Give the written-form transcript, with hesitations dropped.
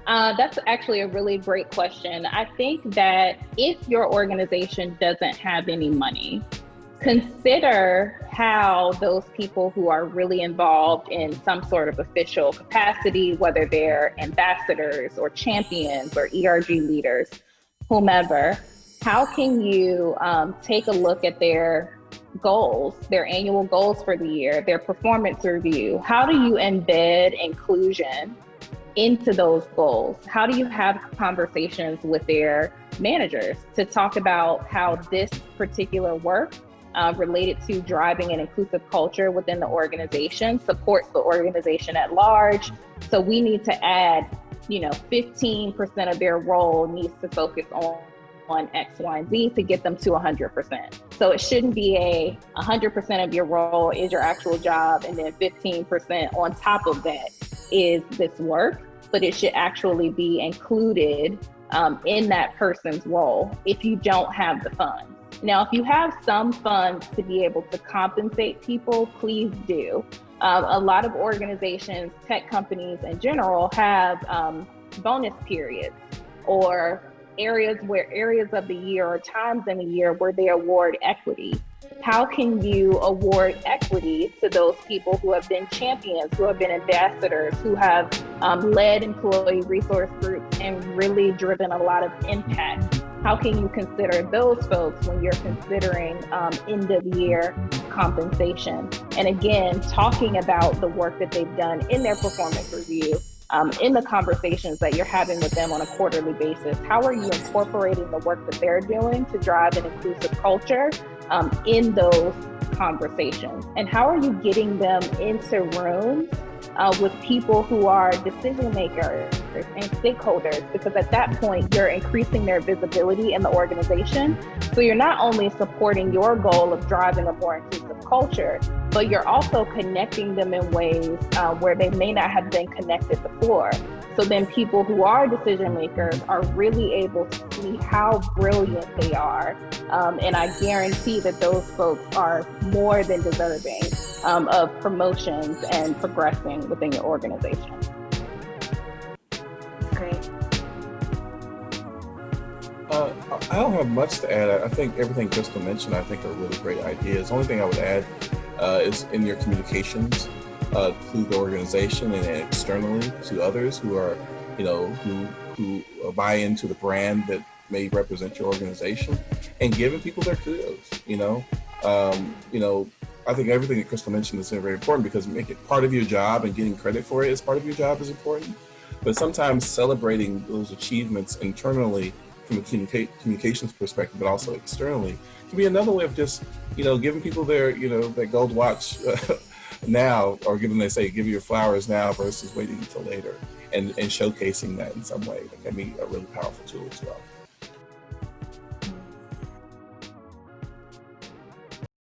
That's actually a really great question. I think that if your organization doesn't have any money, consider how those people who are really involved in some sort of official capacity, whether they're ambassadors or champions or ERG leaders, whomever, how can you take a look at their goals, their annual goals for the year, their performance review? How do you embed inclusion into those goals? How do you have conversations with their managers to talk about how this particular work related to driving an inclusive culture within the organization supports the organization at large? So we need to add, 15% of their role needs to focus on X, Y, and Z to get them to 100%. So it shouldn't be 100% of your role is your actual job, and then 15% on top of that is this work, but it should actually be included in that person's role if you don't have the funds. Now, if you have some funds to be able to compensate people, please do. A lot of organizations, tech companies in general, have bonus periods or areas of the year or times in the year where they award equity. How can you award equity to those people who have been champions, who have been ambassadors, who have led employee resource groups and really driven a lot of impact? How can you consider those folks when you're considering end of year compensation? And again, talking about the work that they've done in their performance review, in the conversations that you're having with them on a quarterly basis. How are you incorporating the work that they're doing to drive an inclusive culture in those conversations? And how are you getting them into rooms with people who are decision makers and stakeholders? Because at that point, you're increasing their visibility in the organization. So you're not only supporting your goal of driving a more inclusive culture, but you're also connecting them in ways where they may not have been connected before. So then people who are decision makers are really able to see how brilliant they are. And I guarantee that those folks are more than deserving of promotions and progressing within your organization. Great. I don't have much to add. I think everything Crystal mentioned, I think, are really great ideas. The only thing I would add is in your communications through the organization and externally to others who are, who buy into the brand that may represent your organization, and giving people their kudos. I think everything that Crystal mentioned is very important, because making it part of your job and getting credit for it as part of your job is important. But sometimes celebrating those achievements internally from a communications perspective, but also externally, can be another way of just, giving people their gold watch now, or give you your flowers now versus waiting until later, and showcasing that in some way. That can be a really powerful tool as well.